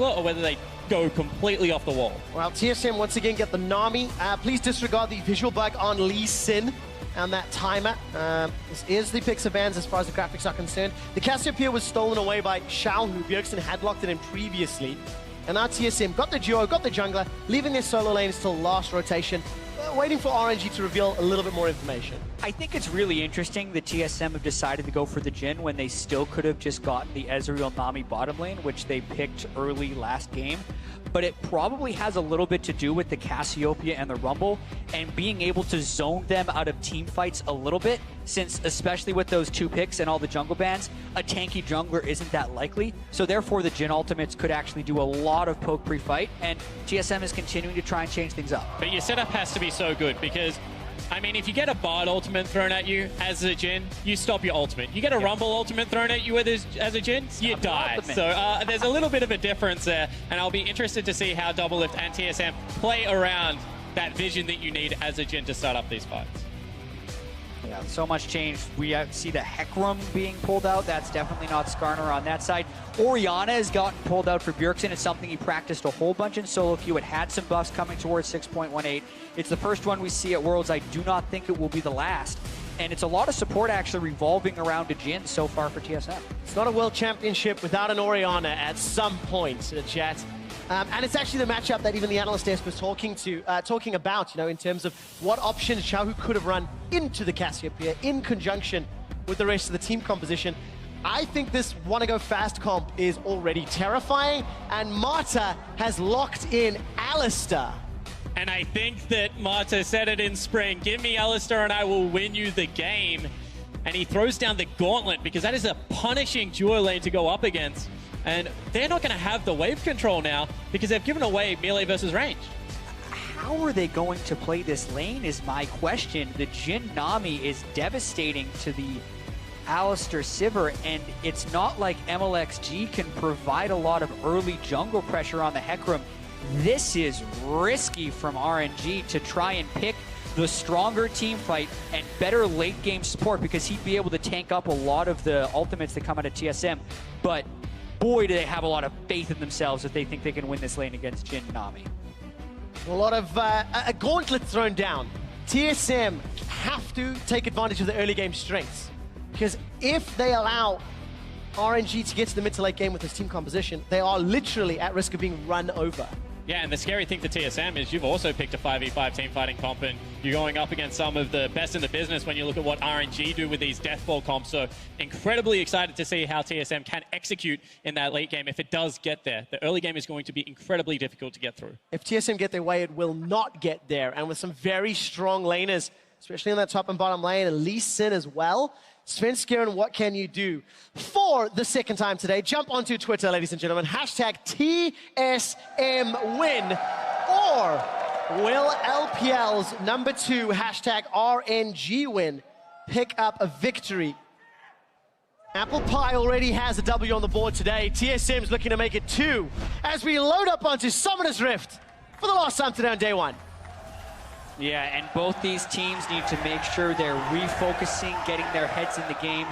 jungler or whether they go completely off the wall. Well, TSM once again get the Nami. Please disregard the visual bug on Lee Sin and that timer. This is the Pixar bans as far as the graphics are concerned. The Cassiopeia was stolen away by Xiao, who Bjergsen had locked it in previously. And now TSM got the duo, got the jungler, leaving their solo lanes till last rotation, waiting for RNG to reveal a little bit more information. I think it's really interesting that TSM have decided to go for the Jhin when they still could have just gotten the Ezreal Nami bottom lane, which they picked early last game. But it probably has a little bit to do with the Cassiopeia and the Rumble and being able to zone them out of team fights a little bit, since especially with those 2 picks and all the jungle bans, a tanky jungler isn't that likely. So therefore the Jhin ultimates could actually do a lot of poke pre-fight, and TSM is continuing to try and change things up. But your setup has to be so good because, I mean, if you get a Bard ultimate thrown at you as a Jhin, you stop your ultimate. You get a Rumble ultimate thrown at you as a Jhin, you die. So there's a little bit of a difference there, and I'll be interested to see how Doublelift and TSM play around that vision that you need as a Jhin to start up these fights. Yeah, so much change. We see the Hecarim being pulled out. That's definitely not Skarner on that side. Orianna has gotten pulled out for Bjergsen. It's something he practiced a whole bunch in solo queue. It had some buffs coming towards 6.18. It's the first one we see at Worlds. I do not think it will be the last. And it's a lot of support actually revolving around a Jhin so far for TSM. It's not a World Championship without an Orianna at some point, chat. And it's actually the matchup that even the analyst desk was talking about, you know, in terms of what options Xiaohu could have run into the Cassiopeia in conjunction with the rest of the team composition. I think this wanna go fast comp is already terrifying, and Marta has locked in Alistar. And I think that Marta said it in spring, give me Alistar and I will win you the game. And he throws down the gauntlet because that is a punishing duo lane to go up against. And they're not going to have the wave control now because they've given away melee versus range. How are they going to play this lane is my question. The Jhin Nami is devastating to the Alistar Sivir, and it's not like MLXG can provide a lot of early jungle pressure on the Hecarim. This is risky from RNG to try and pick the stronger team fight and better late game support, because he'd be able to tank up a lot of the ultimates that come out of TSM. But boy, do they have a lot of faith in themselves if they think they can win this lane against Jhin Nami. A lot of a gauntlet thrown down. TSM have to take advantage of the early game strengths, because if they allow RNG to get to the mid to late game with this team composition, they are literally at risk of being run over. Yeah, and the scary thing for TSM is you've also picked a 5v5 team fighting comp, and you're going up against some of the best in the business when you look at what RNG do with these deathball comps. So incredibly excited to see how TSM can execute in that late game if it does get there. The early game is going to be incredibly difficult to get through. If TSM get their way, it will not get there. And with some very strong laners, especially in that top and bottom lane, and Lee Sin as well. Svenskeren, what can you do? For the second time today, jump onto Twitter, ladies and gentlemen. Hashtag TSMWin. Or will LPL's #2, hashtag RNGWin, pick up a victory? Apple Pie already has a W on the board today. TSM's looking to make it 2 as we load up onto Summoner's Rift for the last time today on day 1. Yeah, and both these teams need to make sure they're refocusing, getting their heads in the game.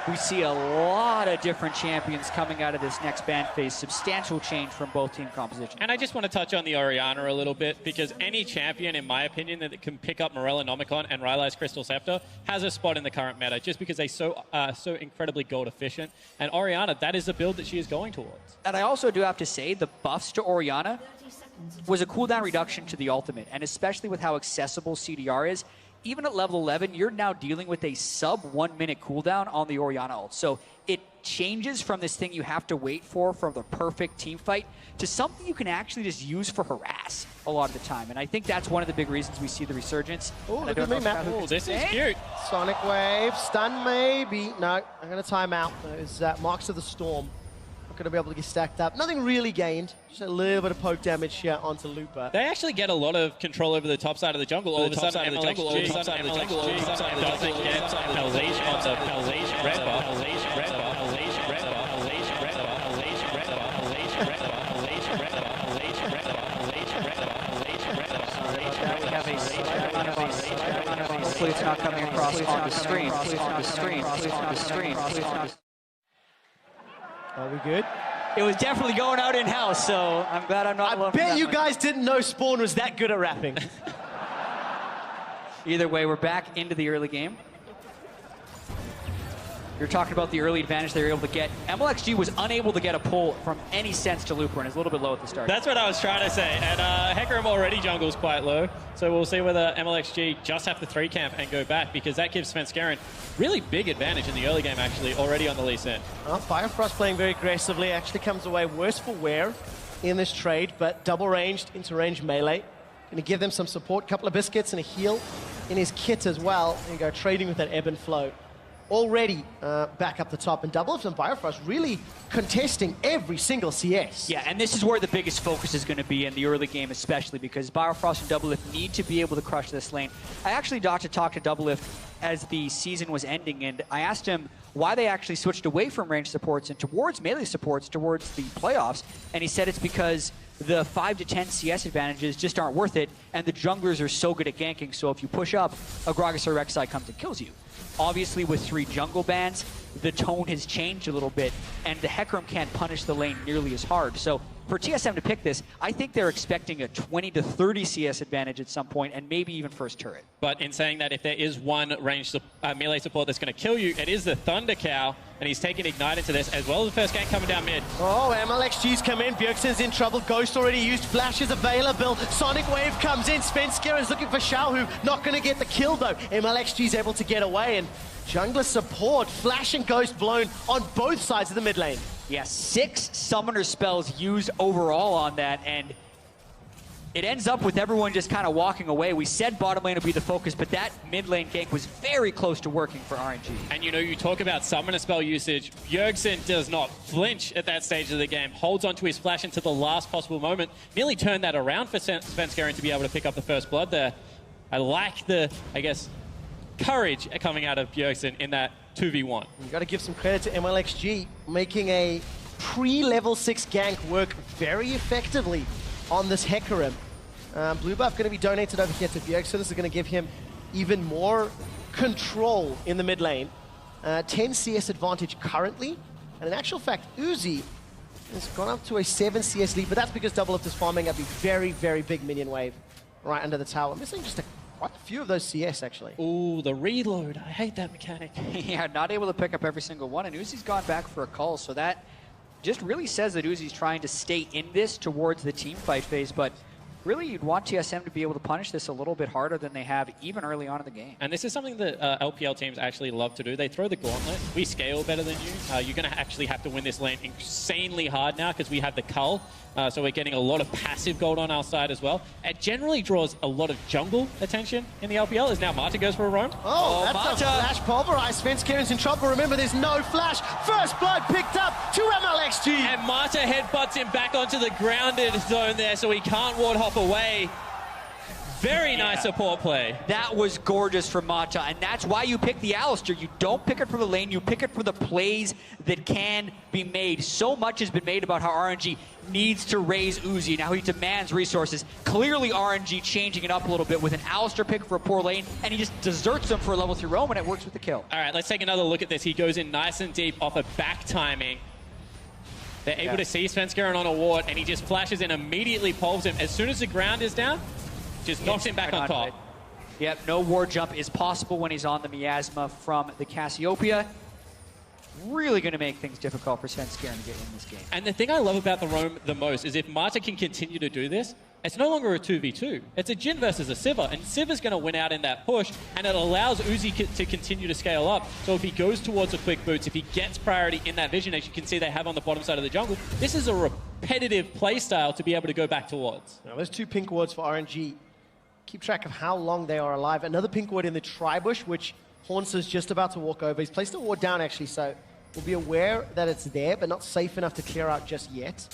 We see a lot of different champions coming out of this next ban phase. Substantial change from both team compositions. And I just want to touch on the Orianna a little bit, because any champion, in my opinion, that can pick up Morella Nomicon and Rylai's Crystal Scepter has a spot in the current meta, just because they're so incredibly gold efficient. And Orianna, that is the build that she is going towards. And I also do have to say, the buffs to Orianna was a cooldown reduction to the ultimate, and especially with how accessible CDR is, even at level 11, you're now dealing with a sub 1 minute cooldown on the Orianna ult. So it changes from this thing you have to wait for the perfect team fight to something you can actually just use for harass a lot of the time. And I think that's one of the big reasons we see the resurgence. Oh, look at me, Matt. Oh, this is cute. Sonic Wave, stun maybe. No, I'm going to time out. Those Marks of the Storm. Going to be able to get stacked up. Nothing really gained. Just a little bit of poke damage here onto Looper. They actually get a lot of control over the top side of the jungle. All of a sudden, MLXG doesn't get Pelzation on the Pelzation red buff. Hopefully it's not coming across on the screen. Are we good? It was definitely going out in-house, so I'm glad I'm not alone. I bet you guys didn't know Spawn was that good at rapping. Either way, we're back into the early game. You're talking about the early advantage they were able to get. MLXG was unable to get a pull from any sense to Looper, and is a little bit low at the start. That's what I was trying to say. And Hecarim already jungles quite low, so we'll see whether MLXG just have to 3-camp and go back, because that gives Svenskeren really big advantage in the early game, actually, already on the Lee Sin. Well, Firefrost playing very aggressively, actually comes away worse for wear in this trade, but double ranged into range melee. Going to give them some support, couple of biscuits and a heal in his kit as well. There you go, trading with that ebb and flow. Already back up the top, and Doublelift and Bifrost really contesting every single CS. Yeah, and this is where the biggest focus is going to be in the early game, especially because Bifrost and Doublelift need to be able to crush this lane. I actually got to talk to Doublelift as the season was ending, and I asked him why they actually switched away from range supports and towards melee supports towards the playoffs, and he said it's because the 5 to 10 CS advantages just aren't worth it, and the junglers are so good at ganking, so if you push up, a Gragas or Rek'Sai comes and kills you. Obviously, with 3 jungle bans, the tone has changed a little bit, and the Hecarim can't punish the lane nearly as hard. So for TSM to pick this, I think they're expecting a 20 to 30 CS advantage at some point, and maybe even first turret. But in saying that, if there is one range melee support that's going to kill you, it is the Thunder Cow, and he's taking Ignite into this, as well as the first gank coming down mid. Oh, MLXG's come in, Bjergsen's in trouble, Ghost already used, Flash is available, Sonic Wave comes in, Svenskeren looking for Xiaohu, not going to get the kill though. MLXG's able to get away, and jungler support, Flash and Ghost blown on both sides of the mid lane. Yeah, 6 summoner spells used overall on that, and it ends up with everyone just kind of walking away. We said bottom lane would be the focus, but that mid lane gank was very close to working for RNG. And you know, you talk about summoner spell usage, Bjergsen does not flinch at that stage of the game, holds onto his flash until the last possible moment, nearly turned that around for Svenskeren to be able to pick up the first blood there. I like the, I guess, courage coming out of Bjergsen in that 2v1. You've got to give some credit to MLXG, making a pre-level 6 gank work very effectively on this Hecarim. Blue buff going to be donated over here to Bjergsen. This is going to give him even more control in the mid lane. 10 CS advantage currently, and in actual fact, Uzi has gone up to a 7 CS lead, but that's because Doublelift is farming up a very, very big minion wave right under the tower. I'm missing just quite a few of those CS, actually. Ooh, the reload. I hate that mechanic. Yeah, not able to pick up every single one, and Uzi's gone back for a call, so that just really says that Uzi's trying to stay in this towards the team fight phase, but really you'd want TSM to be able to punish this a little bit harder than they have even early on in the game. And this is something that LPL teams actually love to do. They throw the gauntlet. We scale better than you. You're going to actually have to win this lane insanely hard now because we have the Cull. So we're getting a lot of passive gold on our side as well. It generally draws a lot of jungle attention in the LPL, as now Mata goes for a roam. Oh, that's Mata. a flash pulverized. Svenskeren's in trouble. Remember, there's no flash. First blood picked up to MLXG. And Mata headbutts him back onto the grounded zone there, so he can't ward hop away. Very nice support play. That was gorgeous from Mata, and that's why you pick the Alistar. You don't pick it for the lane, you pick it for the plays that can be made. So much has been made about how RNG needs to raise Uzi. Now he demands resources. Clearly RNG changing it up a little bit with an Alistar pick for a poor lane, and he just deserts him for a level 3 roam, and it works with the kill. All right, let's take another look at this. He goes in nice and deep off of back timing. They're able to see Svenskeren on a ward, and he just flashes and immediately pulls him. As soon as the ground is down, just knocks him back on top. Yep, no ward jump is possible when he's on the miasma from the Cassiopeia. Really going to make things difficult for Svenskeren to get in this game. And the thing I love about the roam the most is if Mata can continue to do this, it's no longer a 2v2. It's a Jhin versus a Sivir, and Sivir's going to win out in that push, and it allows Uzi to continue to scale up. So if he goes towards the quick boots, if he gets priority in that vision, as you can see they have on the bottom side of the jungle, this is a repetitive playstyle to be able to go back towards. Now, there's 2 pink wards for RNG. Keep track of how long they are alive. Another pink ward in the tri-bush, which Horns is just about to walk over. He's placed a ward down, actually, so we'll be aware that it's there, but not safe enough to clear out just yet.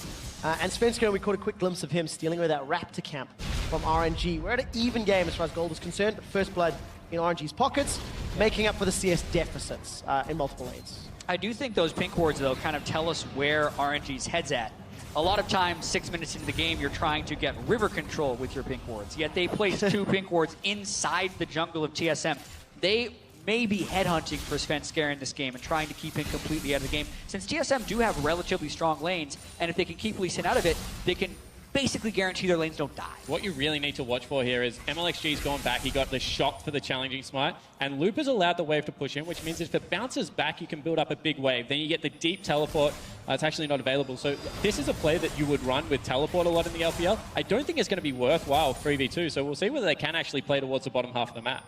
And Svenskeren, we caught a quick glimpse of him stealing away that Raptor camp from RNG. We're at an even game as far as gold is concerned, but first blood in RNG's pockets, making up for the CS deficits in multiple lanes. I do think those pink wards, though, kind of tell us where RNG's head's at. A lot of times, 6 minutes into the game, you're trying to get river control with your pink wards. Yet they placed 2 pink wards inside the jungle of TSM. They maybe headhunting for Svenskeren in this game and trying to keep him completely out of the game. Since TSM do have relatively strong lanes, and if they can keep Lee Sin out of it, they can basically guarantee their lanes don't die. What you really need to watch for here is MLXG's gone back. He got the shock for the challenging smite, and Looper's allowed the wave to push in, which means if it bounces back, you can build up a big wave. Then you get the deep teleport. It's actually not available. So this is a play that you would run with teleport a lot in the LPL. I don't think it's going to be worthwhile 3v2, so we'll see whether they can actually play towards the bottom half of the map.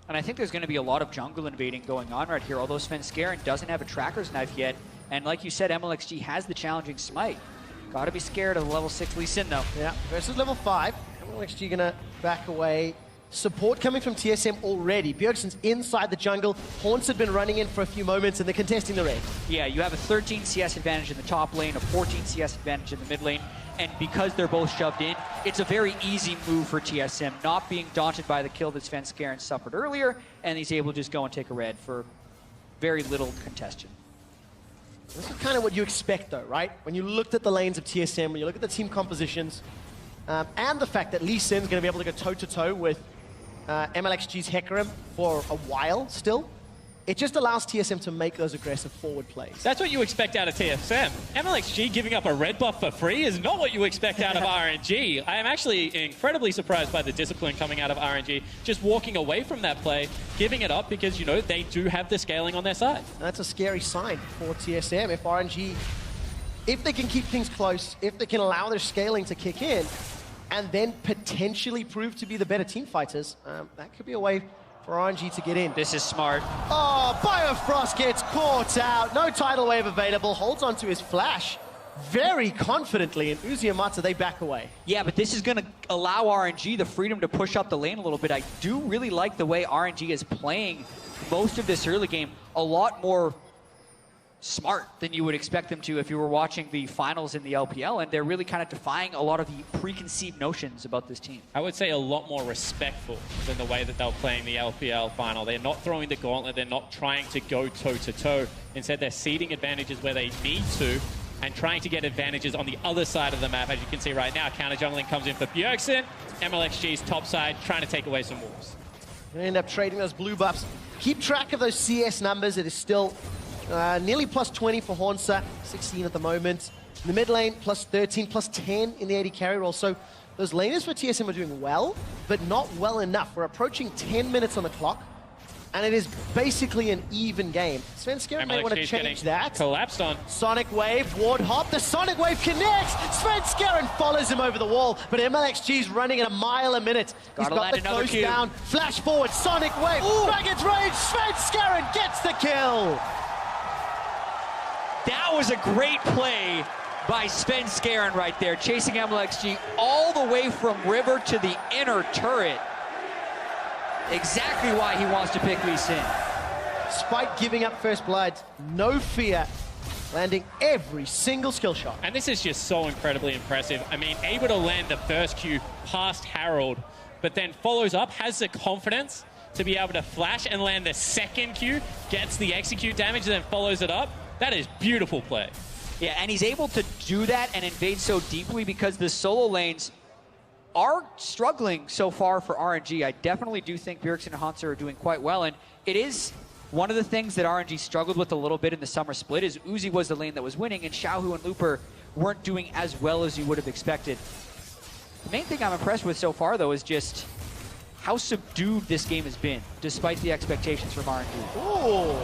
And I think there's going to be a lot of jungle invading going on right here, although Svenskeren doesn't have a tracker's knife yet. And like you said, MLXG has the challenging smite. Gotta be scared of the level 6 Lee Sin, though. Yeah, versus level 5. MLXG gonna back away. Support coming from TSM already. Bjergsen's inside the jungle. Haunts had been running in for a few moments, and they're contesting the raid. Yeah, you have a 13 CS advantage in the top lane, a 14 CS advantage in the mid lane, and because they're both shoved in, it's a very easy move for TSM, not being daunted by the kill that Svenskeren suffered earlier, and he's able to just go and take a red for very little congestion. This is kind of what you expect, though, right? When you looked at the lanes of TSM, when you look at the team compositions, and the fact that Lee Sin's going to be able to go toe-to-toe with MLXG's Hecarim for a while still, it just allows TSM to make those aggressive forward plays. That's what you expect out of TSM. MLXG giving up a red buff for free is not what you expect out of RNG. I am actually incredibly surprised by the discipline coming out of RNG, just walking away from that play, giving it up because, you know, they do have the scaling on their side. And that's a scary sign for TSM. If RNG, if they can keep things close, if they can allow their scaling to kick in, and then potentially prove to be the better team fighters, that could be a way for RNG to get in. This is smart. Oh, Biofrost gets caught out. No tidal wave available. Holds onto his flash very confidently. And Uzi and Mata, they back away. Yeah, but this is going to allow RNG the freedom to push up the lane a little bit. I do really like the way RNG is playing most of this early game. A lot more smart than you would expect them to if you were watching the finals in the LPL, and they're really kind of defying a lot of the preconceived notions about this team. I would say a lot more respectful than the way that they're playing the LPL final. They're not throwing the gauntlet, they're not trying to go toe-to-toe. Instead, they're seeding advantages where they need to and trying to get advantages on the other side of the map. As you can see right now, counter-jungling comes in for Bjergsen. MLXG's top side trying to take away some wolves. They end up trading those blue buffs. Keep track of those CS numbers. It is still nearly plus 20 for Hornsa, 16 at the moment. In the mid lane, plus 13, plus 10 in the AD carry role. So those laners for TSM are doing well, but not well enough. We're approaching 10 minutes on the clock, and it is basically an even game. Svenskeren may want to change that. Collapsed on. Sonic Wave, Ward Hop, the Sonic Wave connects! Svenskeren follows him over the wall, but MLXG's running at a mile a minute. He's got the close down, flash forward, Sonic Wave, Dragon's Rage, Svenskeren gets the kill! That was a great play by Svenskeren right there, chasing MLXG all the way from river to the inner turret. Exactly why he wants to pick Lee Sin. Despite giving up first blood, no fear, landing every single skill shot. And this is just so incredibly impressive. I mean, able to land the first Q past Harold, but then follows up, has the confidence to be able to flash and land the second Q, gets the execute damage, and then follows it up. That is beautiful play. Yeah, and he's able to do that and invade so deeply because the solo lanes are struggling so far for RNG. I definitely do think Bjergsen and Hansa are doing quite well, and it is one of the things that RNG struggled with a little bit in the summer split is Uzi was the lane that was winning, and Xiaohu and Looper weren't doing as well as you would have expected. The main thing I'm impressed with so far, though, is just how subdued this game has been, despite the expectations from RNG. Ooh.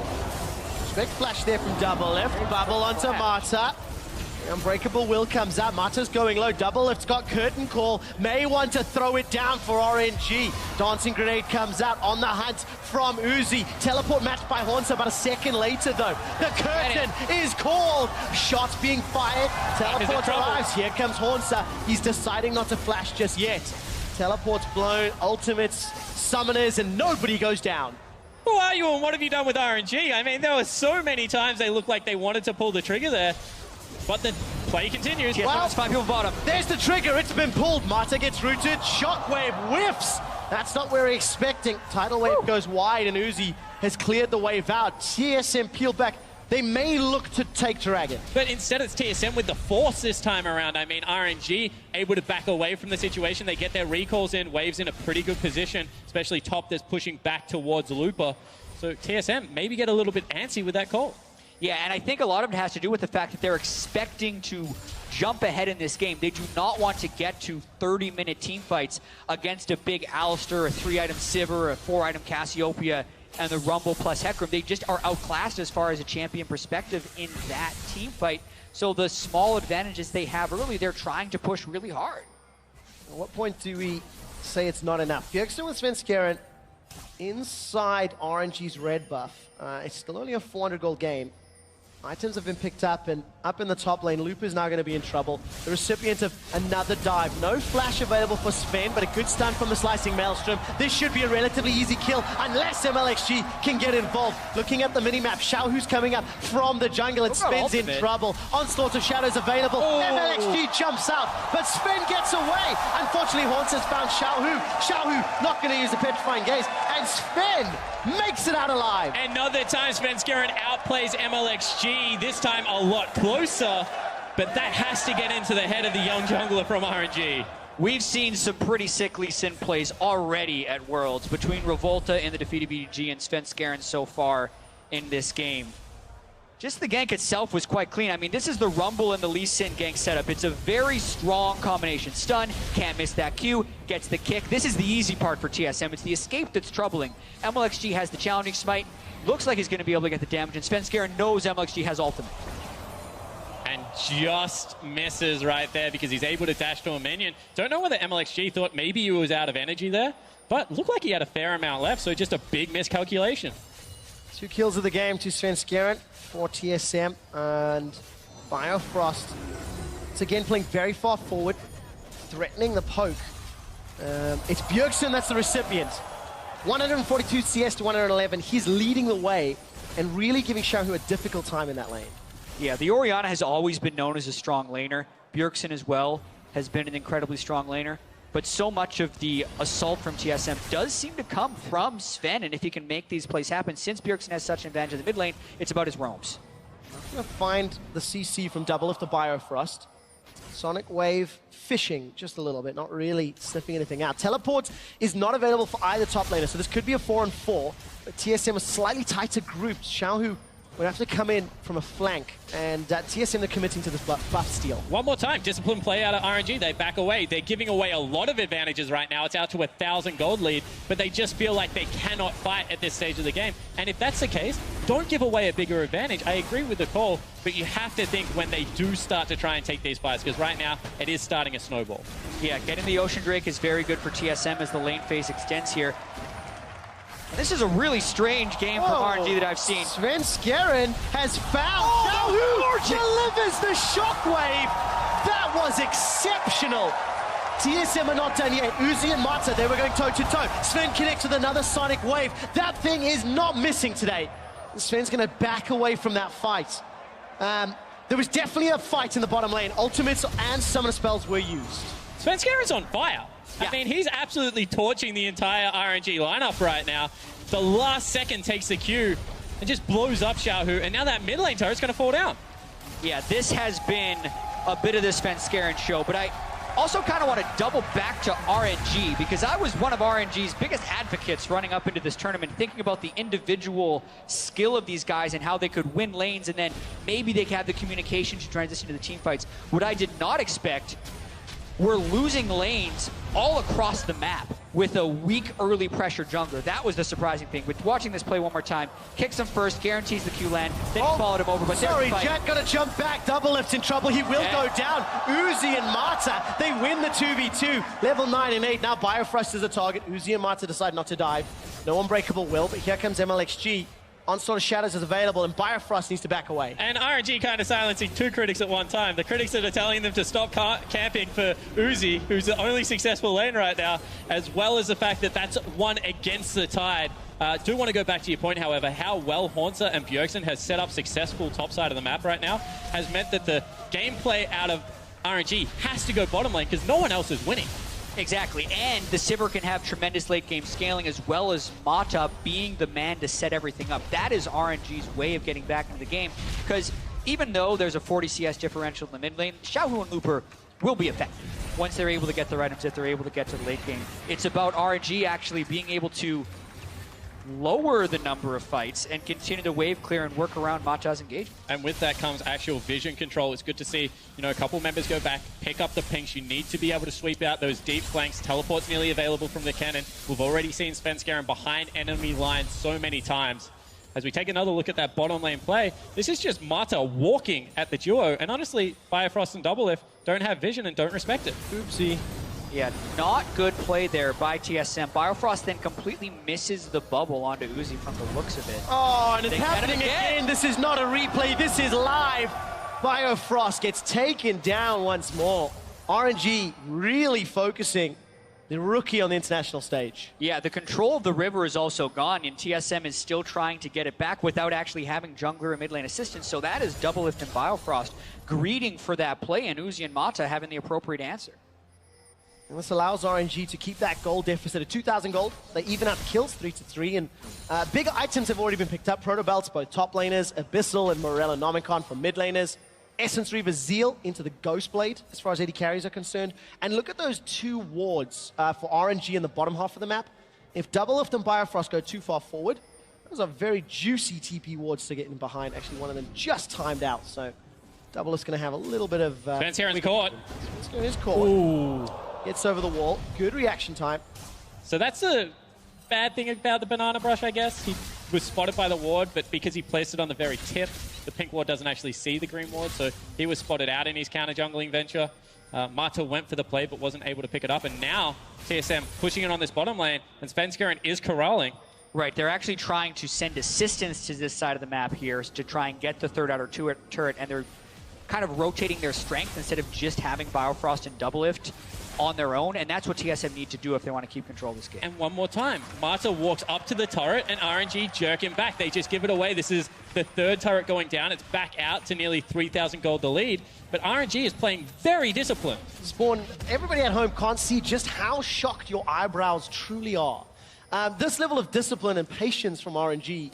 Big flash there from Double Lift. Bubble onto Mata. The Unbreakable Will comes out. Mata's going low. Double Lift's got Curtain Call. May want to throw it down for RNG. Dancing Grenade comes out on the hunt from Uzi. Teleport matched by Hornsa about a second later, though. The curtain is called. Shots being fired. Teleport arrives. Here comes Hornsa. He's deciding not to flash just yet. Teleport's blown. Ultimates, summoners, and nobody goes down. Who are you and what have you done with RNG? I mean, there were so many times they looked like they wanted to pull the trigger there, but the play continues. Well, it's 5 people bottom. There's the trigger, it's been pulled. Mata gets rooted, Shockwave whiffs. That's not what we're expecting. Tidal Wave goes wide and Uzi has cleared the wave out. TSM peel back. They may look to take Dragon. But instead it's TSM with the force this time around. I mean, RNG able to back away from the situation. They get their recalls in, Waves in a pretty good position, especially top that's pushing back towards Looper. So TSM maybe get a little bit antsy with that call. Yeah, and I think a lot of it has to do with the fact that they're expecting to jump ahead in this game. They do not want to get to 30-minute team fights against a big Alistar, a 3-item Sivir, a 4-item Cassiopeia, and the Rumble plus Hecarim. They just are outclassed as far as a champion perspective in that team fight. So the small advantages they have early, they're trying to push really hard. At what point do we say it's not enough? Bjergsen with Svenskeren inside RNG's red buff. It's still only a 400 gold game. Items have been picked up, and up in the top lane, Loop is now going to be in trouble. The recipient of another dive. No flash available for Sven, but a good stun from the Slicing Maelstrom. This should be a relatively easy kill, unless MLXG can get involved. Looking at the minimap, Xiaohu's coming up from the jungle, and Sven's in trouble. Onslaught of Shadows available. MLXG jumps out, but Sven gets away. Unfortunately, Haunts has found Xiaohu. Xiaohu not going to use the Petrifying Gaze, and Sven makes it out alive. Another time Svenskeren outplays MLXG, this time a lot closer, but that has to get into the head of the young jungler from RNG. We've seen some pretty sickly Sin plays already at Worlds between Revolta and the defeated BDG and Svenskeren so far in this game. Just the gank itself was quite clean. I mean, this is the Rumble and the Lee Sin gank setup. It's a very strong combination. Stun, can't miss that Q, gets the kick. This is the easy part for TSM. It's the escape that's troubling. MLXG has the challenging smite. Looks like he's going to be able to get the damage, and Svenskeren knows MLXG has ultimate. And just misses right there because he's able to dash to a minion. Don't know whether MLXG thought maybe he was out of energy there, but looked like he had a fair amount left, so just a big miscalculation. 2 kills of the game to Svenskeren for TSM, and Biofrost. It's again playing very far forward, threatening the poke. It's Bjergsen that's the recipient. 142 CS to 111. He's leading the way and really giving Xiaohu a difficult time in that lane. Yeah, the Orianna has always been known as a strong laner. Bjergsen as well has been an incredibly strong laner. But so much of the assault from TSM does seem to come from Sven, and if he can make these plays happen, since Bjergsen has such an advantage in the mid lane, it's about his roams. Going to find the CC from double of the Biofrost. Sonic Wave fishing just a little bit, not really sniffing anything out. Teleport is not available for either top laner, so this could be a 4-on-4. But TSM is slightly tighter groups. Xiaohu would have to come in from a flank, and TSM are committing to this buff steal. One more time, disciplined play out of RNG. They back away. They're giving away a lot of advantages right now. It's out to a 1,000 gold lead, but they just feel like they cannot fight at this stage of the game. And if that's the case, don't give away a bigger advantage. I agree with the call, but you have to think when they do start to try and take these fights, because right now it is starting a snowball. Yeah, getting the Ocean Drake is very good for TSM as the lane phase extends here. This is a really strange game from RNG that I've seen. Svenskeren has found Xiaohu delivers the shockwave. That was exceptional. TSM are not done yet. Uzi and Mata, they were going toe-to-toe. Sven connects with another Sonic Wave. That thing is not missing today. Sven's going to back away from that fight. There was definitely a fight in the bottom lane. Ultimates and summoner spells were used. Svenskeren's on fire. Yeah. I mean, he's absolutely torching the entire RNG lineup right now. The last second takes the Q and just blows up Xiaohu, and now that mid lane turret's going to fall down. Yeah, this has been a bit of the Svenskeren show, but I also kind of want to double back to RNG, because I was one of RNG's biggest advocates running up into this tournament, thinking about the individual skill of these guys and how they could win lanes, and then maybe they could have the communication to transition to the team fights. What I did not expect were losing lanes all across the map with a weak early pressure jungler. That was the surprising thing. But watching this play one more time, kicks him first, guarantees the Q land, then he followed him over. But sorry, Jack got to jump back. Double lift's in trouble. He will go down. Uzi and Mata, they win the 2v2. Level 9 and 8. Now Biofrost is a target. Uzi and Mata decide not to dive. No Unbreakable will, but here comes MLXG. Onslaught of Shadows is available, and Biofrost needs to back away. And RNG kind of silencing 2 critics at one time. The critics that are telling them to stop camping for Uzi, who's the only successful lane right now, as well as the fact that that's one against the tide. Do want to go back to your point, however, how well Haunter and Bjergsen has set up successful top side of the map right now has meant that the gameplay out of RNG has to go bottom lane because no one else is winning. Exactly, and the Sivir can have tremendous late game scaling as well as Mata being the man to set everything up. That is RNG's way of getting back into the game, because even though there's a 40 CS differential in the mid lane, Xiaohu and Looper will be effective once they're able to get their items, if they're able to get to the late game. It's about RNG actually being able to lower the number of fights and continue to wave clear and work around Mata's engagement. And with that comes actual vision control. It's good to see, you know, a couple members go back, pick up the pinks. You need to be able to sweep out those deep flanks. Teleport's nearly available from the cannon. We've already seen Svenskeren behind enemy lines so many times. As we take another look at that bottom lane play, this is just Mata walking at the duo. And honestly, Bifrost and Doublelift don't have vision and don't respect it. Oopsie. Yeah, not good play there by TSM. Biofrost then completely misses the bubble onto Uzi from the looks of it. Oh, and it's happening again. This is not a replay. This is live. Biofrost gets taken down once more. RNG really focusing the rookie on the international stage. Yeah, the control of the river is also gone, and TSM is still trying to get it back without actually having jungler and mid lane assistance. So that is Doublelift and Biofrost greeting for that play, and Uzi and Mata having the appropriate answer. And this allows RNG to keep that gold deficit of 2,000 gold. They even out kills 3-3, and big items have already been picked up. Proto belts, both top laners, Abyssal and Morella Nomicon from mid laners. Essence Reaver Zeal into the Ghost Blade, as far as AD carries are concerned. And look at those two wards for RNG in the bottom half of the map. If Doublelift and Biofrost go too far forward, those are very juicy TP wards to get in behind. Actually, one of them just timed out, so Doublelift's going to have a little bit of... Svenskaren's caught. Svenskeren is caught. Ooh. Gets over the wall. Good reaction time. So that's a bad thing about the banana brush, I guess. He was spotted by the ward, but because he placed it on the very tip, the pink ward doesn't actually see the green ward, so he was spotted out in his counter-jungling venture. Mata went for the play, but wasn't able to pick it up, and now TSM pushing it on this bottom lane, and Svenskeren is corralling. Right, they're actually trying to send assistance to this side of the map here to try and get the third outer turret, and they're kind of rotating their strength instead of just having Biofrost and Doublelift on their own, and that's what TSM need to do if they want to keep control of this game. And one more time, Mata walks up to the turret and RNG jerk him back. They just give it away. This is the third turret going down. It's back out to nearly 3,000 gold the lead, but RNG is playing very disciplined. Spawn, everybody at home can't see just how shocked your eyebrows truly are. This level of discipline and patience from RNG,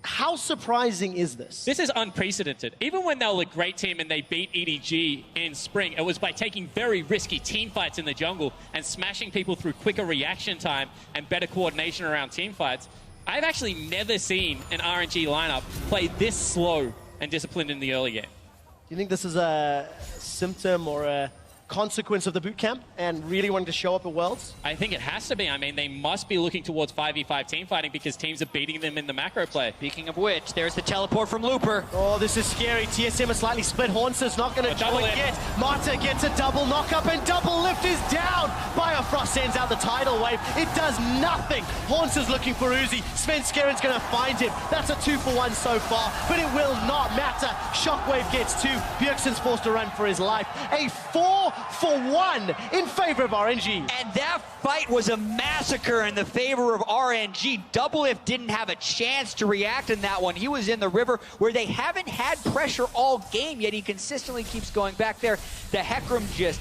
how surprising is this? This is unprecedented. Even when they were a great team and they beat EDG in spring, it was by taking very risky team fights in the jungle and smashing people through quicker reaction time and better coordination around team fights. I've actually never seen an RNG lineup play this slow and disciplined in the early game. Do you think this is a symptom or a consequence of the boot camp and really wanting to show up at Worlds? I think it has to be. I mean, they must be looking towards 5v5 team fighting because teams are beating them in the macro play. Speaking of which, there's the teleport from Looper. Oh, this is scary. TSM is slightly split. Horns's not going to join yet. Mata gets a double knock-up and Doublelift is down. Biofrost sends out the tidal wave. It does nothing. Horns is looking for Uzi. Svenskeren's going to find him. That's a 2-for-1 so far, but it will not matter. Shockwave gets 2. Bjergsen's forced to run for his life. A 4-for-1 in favor of RNG. And that fight was a massacre in the favor of RNG. Doublelift didn't have a chance to react in that one. He was in the river where they haven't had pressure all game, yet he consistently keeps going back there. The Hecarim just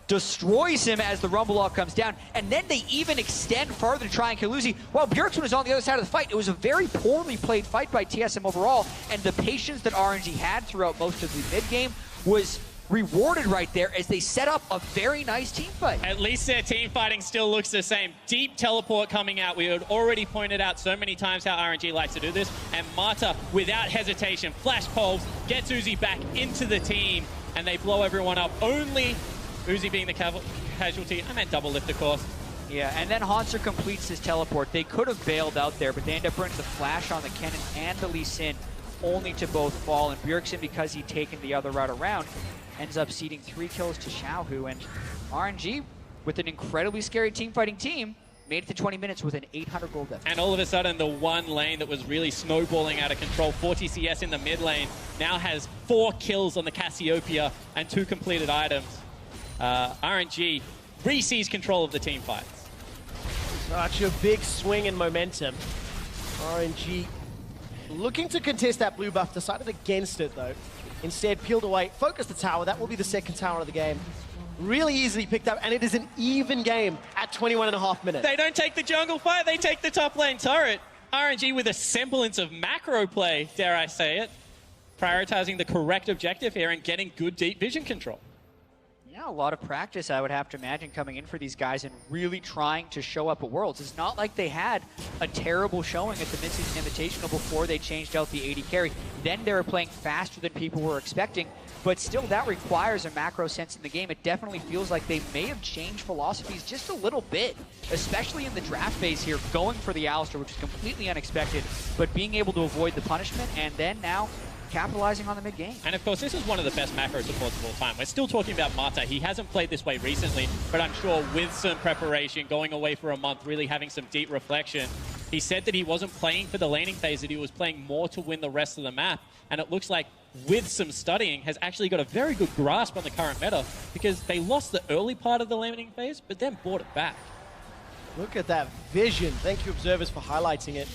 destroys him as the Rumble Lock comes down, and then they even extend farther to try and kill Uzi. While Bjergsen was on the other side of the fight, it was a very poorly played fight by TSM overall, and the patience that RNG had throughout most of the mid-game was rewarded right there as they set up a very nice team fight. At least their team fighting still looks the same. Deep teleport coming out. We had already pointed out so many times how RNG likes to do this, and Mata, without hesitation, flash pulls, gets Uzi back into the team, and they blow everyone up. Only Uzi being the casualty. I meant Doublelift, of course. Yeah, and then Hanser completes his teleport. They could have bailed out there, but they end up bringing the flash on the Kennen and the Lee Sin, only to both fall. And Bjergsen, because he'd taken the other route around, ends up ceding 3 kills to Xiaohu. And RNG, with an incredibly scary team-fighting team, made it to 20 minutes with an 800 gold deficit. And all of a sudden, the one lane that was really snowballing out of control, 40 CS in the mid lane, now has 4 kills on the Cassiopeia and 2 completed items. RNG re-sees control of the team fights. Such a big swing in momentum. RNG looking to contest that blue buff, decided against it though. Instead, peeled away, focused the tower. That will be the second tower of the game. Really easily picked up, and it is an even game at 21.5 minutes. They don't take the jungle fight, they take the top lane turret. RNG with a semblance of macro play, dare I say it. Prioritizing the correct objective here and getting good deep vision control. Yeah, Yeah, a lot of practice, I would have to imagine, coming in for these guys and really trying to show up at Worlds. It's not like they had a terrible showing at the Mid-Season Invitational before they changed out the AD carry. Then they were playing faster than people were expecting, but still that requires a macro sense in the game. It definitely feels like they may have changed philosophies just a little bit, especially in the draft phase here, going for the Alistar, which is completely unexpected, but being able to avoid the punishment, and then now capitalizing on the mid-game. And of course, this is one of the best macro supports of all time. We're still talking about Mata. He hasn't played this way recently, but I'm sure with some preparation, going away for a month, really having some deep reflection, he said that he wasn't playing for the laning phase, that he was playing more to win the rest of the map. And it looks like, with some studying, has actually got a very good grasp on the current meta, because they lost the early part of the laning phase, but then brought it back. Look at that vision. Thank you, observers, for highlighting it.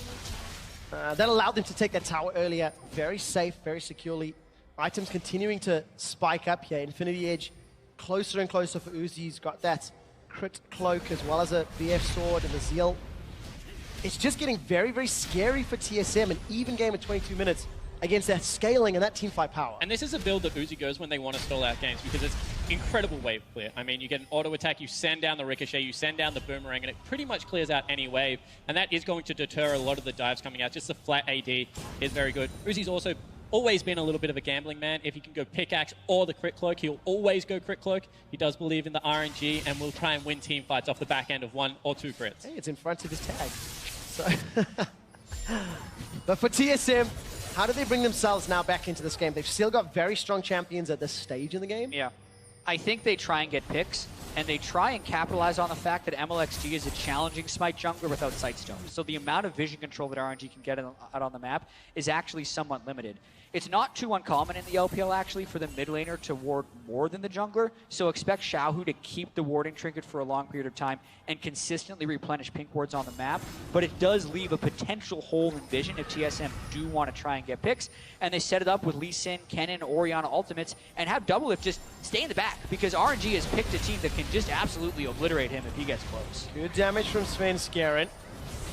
That allowed them to take that tower earlier. Very safe, very securely. Items continuing to spike up here. Infinity Edge closer and closer for Uzi. He's got that crit cloak as well as a BF sword and a Zeal. It's just getting very, very scary for TSM. An even game of 22 minutes against that scaling and that teamfight power. And this is a build that Uzi goes when they want to stall out games, because it's incredible wave clear. I mean, you get an auto attack, you send down the ricochet, you send down the boomerang, and it pretty much clears out any wave. And that is going to deter a lot of the dives coming out. Just the flat AD is very good. Uzi's also always been a little bit of a gambling man. If he can go pickaxe or the crit cloak, he'll always go crit cloak. He does believe in the RNG and will try and win team fights off the back end of 1 or 2 crits. Hey, it's in front of his tag. So but for TSM, how do they bring themselves now back into this game? They've still got very strong champions at this stage in the game. Yeah. I think they try and get picks, and they try and capitalize on the fact that MLXG is a challenging Smite jungler without Sightstone. So the amount of vision control that RNG can get out on the map is actually somewhat limited. It's not too uncommon in the LPL, actually, for the mid laner to ward more than the jungler, so expect Xiaohu to keep the warding trinket for a long period of time and consistently replenish pink wards on the map, but it does leave a potential hole in vision if TSM do want to try and get picks, and they set it up with Lee Sin, Kennen, Orianna ultimates, and have Doublelift just stay in the back, because RNG has picked a team that can just absolutely obliterate him if he gets close. Good damage from Svenskeren.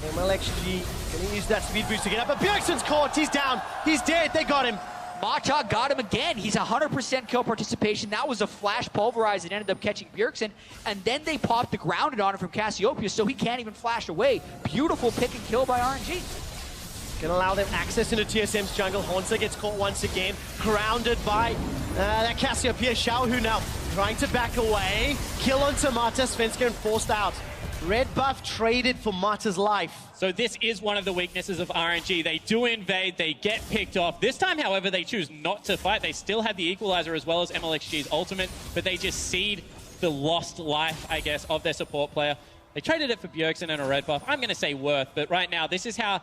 MLXG gonna use that speed boost to get up, but Bjergsen's caught, he's down, he's dead, they got him. Mata got him again. He's 100% kill participation. That was a flash pulverize that ended up catching Bjergsen, and then they popped the grounded on him from Cassiopeia, so he can't even flash away. Beautiful pick and kill by RNG. Gonna allow them access into TSM's jungle. Hornsa gets caught once again, grounded by that Cassiopeia. Xiaohu now trying to back away. Kill onto Mata, Svenskeren forced out. Red buff traded for Mata's life. So this is one of the weaknesses of RNG. They do invade, they get picked off. This time, however, they choose not to fight. They still have the equalizer as well as MLXG's ultimate, but they just cede the lost life, I guess, of their support player. They traded it for Bjergsen and a red buff. I'm going to say worth, but right now, this is how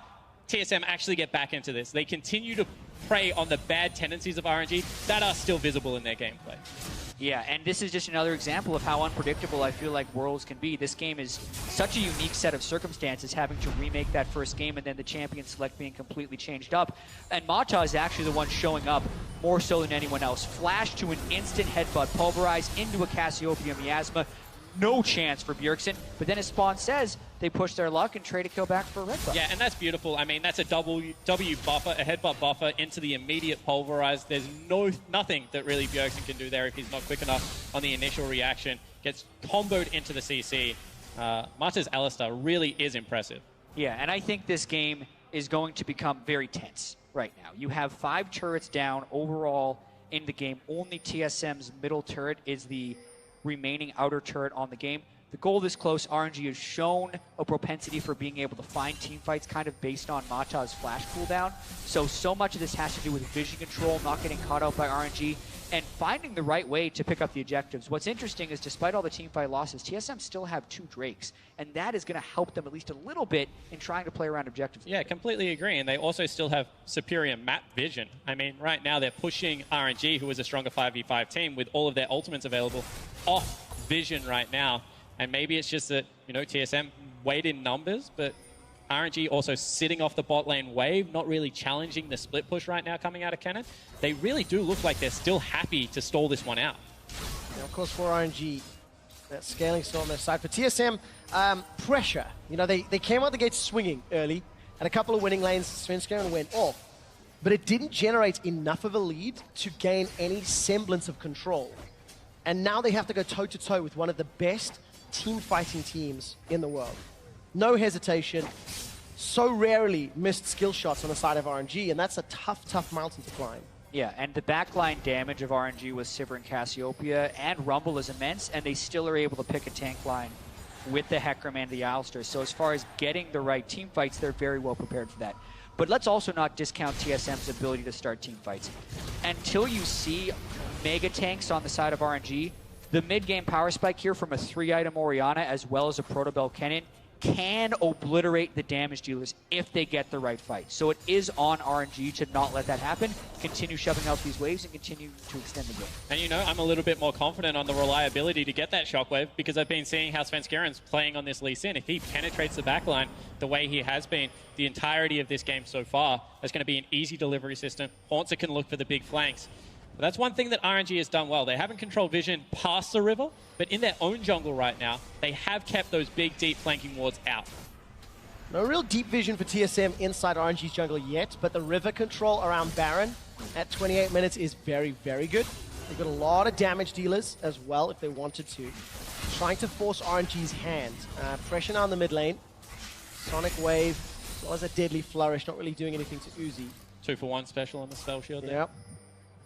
TSM actually get back into this. They continue to prey on the bad tendencies of RNG that are still visible in their gameplay. Yeah, and this is just another example of how unpredictable I feel like Worlds can be. This game is such a unique set of circumstances, having to remake that first game and then the champion select being completely changed up. And Mata is actually the one showing up more so than anyone else. Flash to an instant headbutt, pulverize into a Cassiopeia miasma. No chance for Bjergsen, but then as Spawn says, they push their luck and trade a kill back for a red buff. Yeah, and that's beautiful. I mean, that's a W buffer, a headbutt buffer into the immediate pulverize. There's nothing that really Bjergsen can do there if he's not quick enough on the initial reaction. Gets comboed into the CC. Mata's Alistar really is impressive. Yeah, and I think this game is going to become very tense right now. You have 5 turrets down overall in the game. Only TSM's middle turret is the remaining outer turret on the game. The goal this close, RNG has shown a propensity for being able to find team fights kind of based on Mata's flash cooldown. So much of this has to do with vision control, not getting caught out by RNG, and finding the right way to pick up the objectives. What's interesting is despite all the team fight losses, TSM still have 2 Drakes, and that is going to help them at least a little bit in trying to play around objectives. Yeah, completely agree, and they also still have superior map vision. I mean, right now they're pushing RNG, who is a stronger 5v5 team, with all of their ultimates available, off vision right now. And maybe it's just that, you know, TSM weighed in numbers, but RNG also sitting off the bot lane wave, not really challenging the split push right now coming out of Kennen. They really do look like they're still happy to stall this one out. Now, of course, for RNG, that scaling still on their side. For TSM, pressure. You know, they came out the gate swinging early, and a couple of winning lanes, Svenskeren went off. But it didn't generate enough of a lead to gain any semblance of control. And now they have to go toe-to-toe with one of the best team fighting teams in the world. No hesitation. So rarely missed skill shots on the side of RNG, and that's a tough, tough mountain to climb. Yeah, and the backline damage of RNG with Sivir and Cassiopeia and Rumble is immense, and they still are able to pick a tank line with the Hecarim and the Alistar. So as far as getting the right team fights, they're very well prepared for that. But let's also not discount TSM's ability to start team fights. Until you see mega tanks on the side of RNG, the mid-game power spike here from a 3-item Orianna as well as a Protobell Kennen can obliterate the damage dealers if they get the right fight. So it is on RNG to not let that happen, continue shoving out these waves, and continue to extend the game. And you know, I'm a little bit more confident on the reliability to get that shockwave because I've been seeing how Svenskerin's playing on this Lee Sin. If he penetrates the backline the way he has been the entirety of this game so far, that's going to be an easy delivery system. Hauntzer can look for the big flanks. But that's one thing that RNG has done well. They haven't controlled vision past the river, but in their own jungle right now, they have kept those big, deep flanking wards out. No real deep vision for TSM inside RNG's jungle yet, but the river control around Baron at 28 minutes is very, very good. They've got a lot of damage dealers as well if they wanted to. Trying to force RNG's hand. Pressure now in the mid lane. Sonic Wave, as well as a Deadly Flourish, not really doing anything to Uzi. 2-for-1 special on the spell shield there. Yep.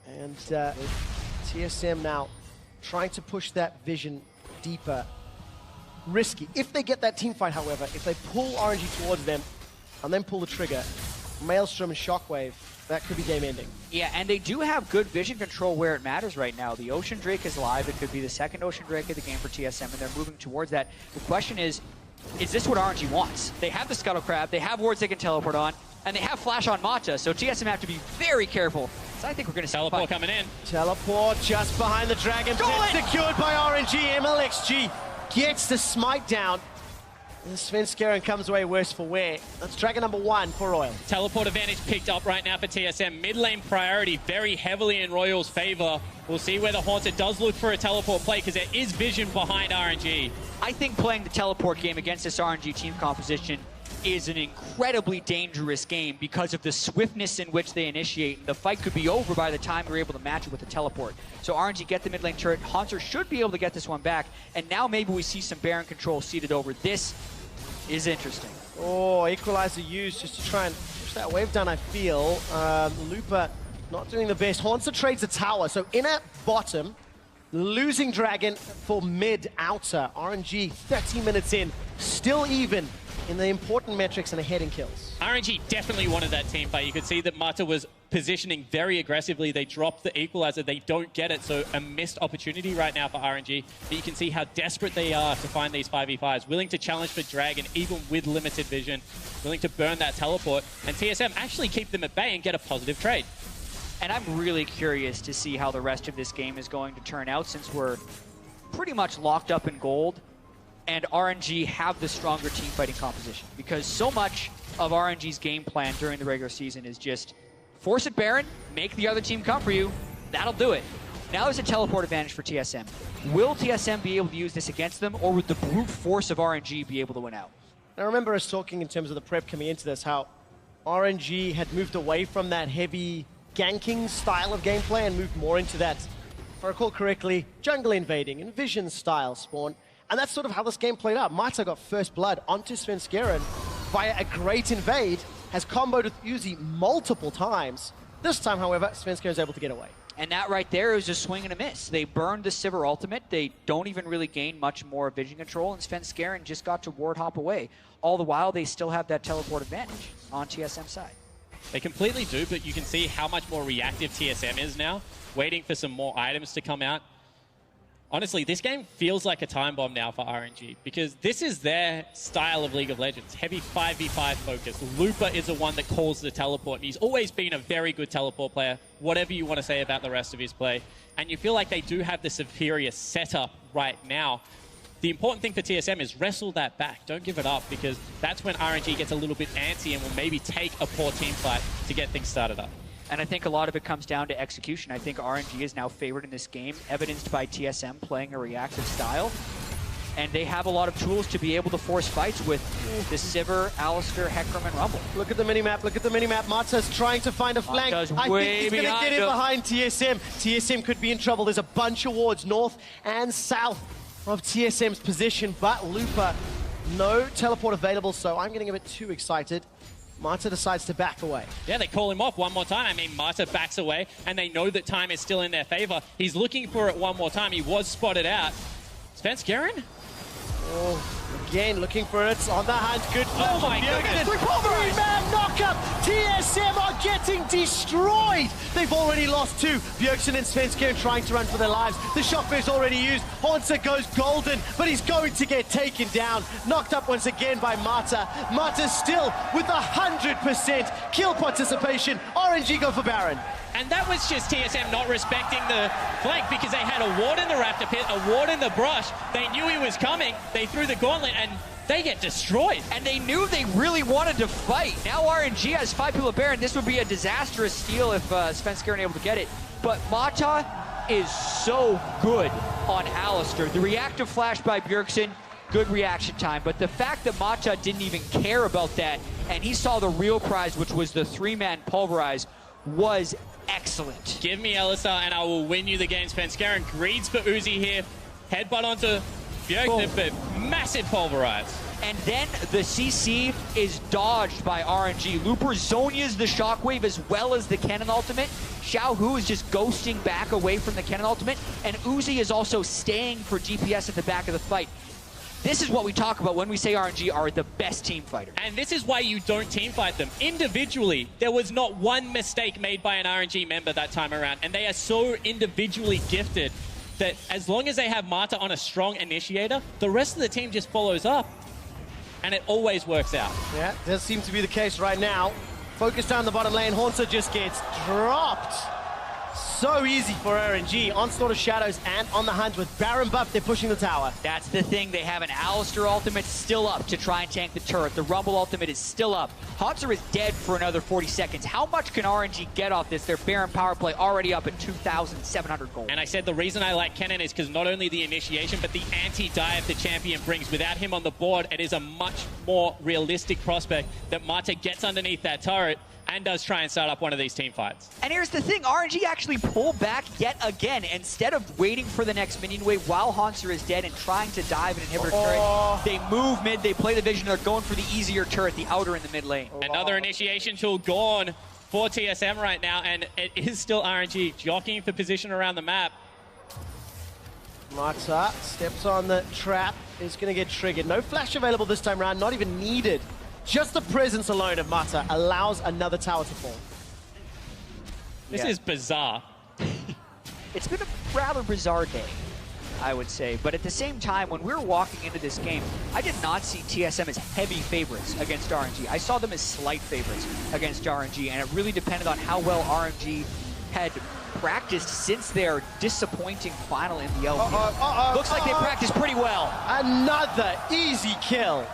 And TSM now trying to push that vision deeper. Risky. If they get that team fight, however, if they pull RNG towards them and then pull the trigger, Maelstrom and Shockwave, that could be game ending. Yeah, and they do have good vision control where it matters right now. The Ocean Drake is live. It could be the second Ocean Drake of the game for TSM, and they're moving towards that. The question is this what RNG wants? They have the Scuttle Crab, they have wards they can teleport on, and they have Flash on Mata, so TSM have to be very careful. So I think we're going to see teleport coming in. Teleport just behind the Dragon Pit, secured by RNG. MLXG gets the smite down. And Svenskeren comes away worse for wear. That's Dragon number 1 for Royal. Teleport advantage picked up right now for TSM. Mid lane priority very heavily in Royal's favor. We'll see whether Haunter does look for a teleport play because there is vision behind RNG. I think playing the teleport game against this RNG team composition is an incredibly dangerous game because of the swiftness in which they initiate. The fight could be over by the time you're able to match it with a teleport. So RNG get the mid lane turret. Haunter should be able to get this one back. And now maybe we see some Baron control seated over. This is interesting. Oh, Equalizer used just to try and push that wave down, I feel. Looper not doing the best. Haunter trades a tower. So in at bottom, losing Dragon for mid outer. RNG 13 minutes in, still even in the important metrics and ahead in kills. RNG definitely wanted that team fight. You could see that Mata was positioning very aggressively. They dropped the equalizer. They don't get it, so a missed opportunity right now for RNG. But you can see how desperate they are to find these 5v5s. Willing to challenge for Dragon, even with limited vision. Willing to burn that teleport. And TSM actually keep them at bay and get a positive trade. And I'm really curious to see how the rest of this game is going to turn out since we're pretty much locked up in gold. And RNG have the stronger team fighting composition because so much of RNG's game plan during the regular season is just force it Baron, make the other team come for you, that'll do it. Now there's a teleport advantage for TSM. Will TSM be able to use this against them, or would the brute force of RNG be able to win out? I remember us talking in terms of the prep coming into this, how RNG had moved away from that heavy ganking style of gameplay and moved more into that, if I recall correctly, jungle invading and vision style spawn. And that's sort of how this game played out. Mata got first blood onto Svenskeren via a great invade, has comboed with Uzi multiple times. This time, however, Svenskeren is able to get away. And that right there is a swing and a miss. They burned the Sivir ultimate. They don't even really gain much more vision control, and Svenskeren just got to ward hop away. All the while, they still have that teleport advantage on TSM's side. They completely do, but you can see how much more reactive TSM is now, waiting for some more items to come out. Honestly, this game feels like a time bomb now for RNG because this is their style of League of Legends. Heavy 5v5 focus. Looper is the one that calls the teleport. And he's always been a very good teleport player, whatever you want to say about the rest of his play. And you feel like they do have the superior setup right now. The important thing for TSM is wrestle that back. Don't give it up because that's when RNG gets a little bit antsy and will maybe take a poor team fight to get things started up. And I think a lot of it comes down to execution. I think RNG is now favored in this game, evidenced by TSM playing a reactive style. and they have a lot of tools to be able to force fights with the Sivir, Alistar, Hecarim, and Rumble. Look at the minimap, look at the minimap. Marta's trying to find a flank. Marta's I way think he's going to get in behind behind TSM. TSM could be in trouble. There's a bunch of wards north and south of TSM's position, but Looper, no teleport available, so I'm getting a bit too excited. Marta decides to back away. Yeah, they call him off one more time. I mean, Marta backs away, and they know that time is still in their favor. He's looking for it one more time. He was spotted out. Svenskeren? Oh, again, looking for it on the hunt. Good play. Oh my goodness. Three-man knockup. TSM are getting destroyed. They've already lost two. Bjergsen and Svenskeren trying to run for their lives. The shockwave's already used. Haunter goes golden, but he's going to get taken down. Knocked up once again by Marta. Marta still with 100% kill participation. RNG go for Baron. And that was just TSM not respecting the flank because they had a ward in the Raptor pit, a ward in the brush. They knew he was coming. They threw the gauntlet and they get destroyed. And they knew they really wanted to fight. Now RNG has 5 people at Baron. This would be a disastrous steal if Svenskeren able to get it. But Mata is so good on Alistar. The reactive flash by Bjergsen, good reaction time. But the fact that Mata didn't even care about that and he saw the real prize, which was the 3-man pulverize, was excellent. Give me Alistar and I will win you the game. Svenskeren greeds for Uzi here. Headbutt onto Bjergsen, but massive pulverize. And then the CC is dodged by RNG. Looper Zonia's the shockwave as well as the cannon ultimate. Xiaohu is just ghosting back away from the cannon ultimate. And Uzi is also staying for DPS at the back of the fight. This is what we talk about when we say RNG are the best team fighter. And this is why you don't team fight them. Individually, there was not one mistake made by an RNG member that time around. And they are so individually gifted that as long as they have Marta on a strong initiator, the rest of the team just follows up. And it always works out. Yeah, does seem to be the case right now. Focus down the bottom lane. Haunter just gets dropped. So easy for RNG. Onslaught of Shadows and on the hunt with Baron buff. They're pushing the tower. That's the thing. They have an Alistar ultimate still up to try and tank the turret. The Rumble ultimate is still up. Haunter is dead for another 40 seconds. How much can RNG get off this? Their Baron power play already up at 2,700 gold. And I said the reason I like Kennen is because not only the initiation, but the anti-dive the champion brings. Without him on the board, it is a much more realistic prospect that Marta gets underneath that turret and does try and start up one of these team fights. And here's the thing, RNG actually pull back yet again. Instead of waiting for the next minion wave while Haunter is dead and trying to dive an inhibitor turret, they move mid, they play the vision, they're going for the easier turret, the outer in the mid lane. Another initiation tool gone for TSM right now, and it is still RNG jockeying for position around the map. Marta steps on the trap, is going to get triggered. No flash available this time around, not even needed. Just the presence alone of Marta allows another tower to fall. This is bizarre. It's been a rather bizarre day, I would say. But at the same time, when we were walking into this game, I did not see TSM as heavy favorites against RNG. I saw them as slight favorites against RNG, and it really depended on how well RNG had practiced since their disappointing final in the LP. Looks like they practiced pretty well. Another easy kill.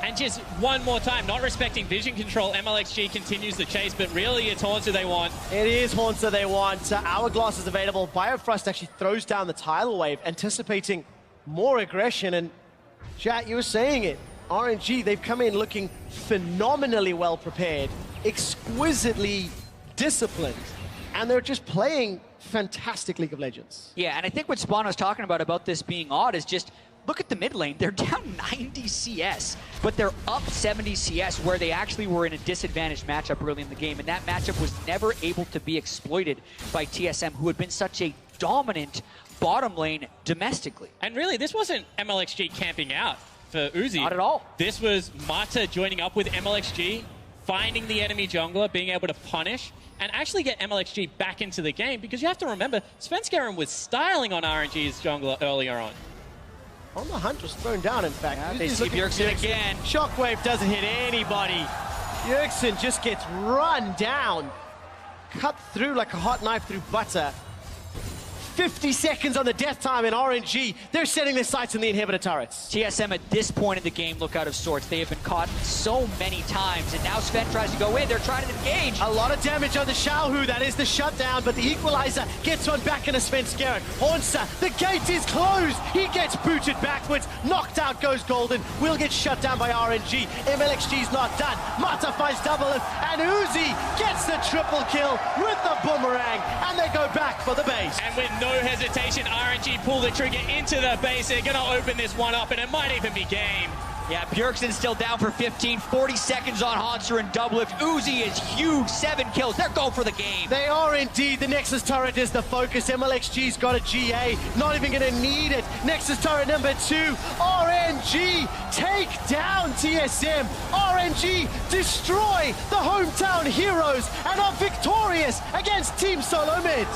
And just one more time, not respecting vision control, MLXG continues the chase, but really it's Haunter they want. It is Haunter they want. Hourglass is available. Biofrost actually throws down the tidal wave, anticipating more aggression. And chat, you were saying it. RNG, they've come in looking phenomenally well prepared, exquisitely disciplined, and they're just playing fantastic League of Legends. Yeah, and I think what Spawn was talking about this being odd is just look at the mid lane. They're down 90 CS, but they're up 70 CS where they actually were in a disadvantaged matchup early in the game, and that matchup was never able to be exploited by TSM, who had been such a dominant bottom lane domestically. And really, this wasn't MLXG camping out for Uzi. Not at all. This was Marta joining up with MLXG, finding the enemy jungler, being able to punish, and actually get MLXG back into the game, because you have to remember, Svenskeren was styling on RNG's jungler earlier on. On the hunt was thrown down, in fact. Yeah, they see Bjergsen again. Shockwave doesn't hit anybody. Bjergsen just gets run down. Cut through like a hot knife through butter. 50 seconds on the death time in RNG. They're setting their sights on the inhibitor turrets. TSM at this point in the game look out of sorts. They have been caught so many times, and now Sven tries to go in. They're trying to engage. A lot of damage on the Xiaohu. That is the shutdown, but the equalizer gets one back into Sven Skerritt. Hornsa, the gate is closed. He gets booted backwards. Knocked out goes Golden. Will get shut down by RNG. MLXG's not done. Mata finds double lift, and Uzi gets the triple kill with the boomerang, and they go back for the base. And with no hesitation, RNG pull the trigger into the base. They're going to open this one up, and it might even be game. Yeah, Bjergsen's still down for 15, 40 seconds on Hanser and double lift. Uzi is huge, 7 kills. They're going for the game. They are indeed. The Nexus turret is the focus. MLXG's got a GA, not even going to need it. Nexus turret number 2, RNG take down TSM. RNG destroy the hometown heroes and are victorious against Team SoloMid.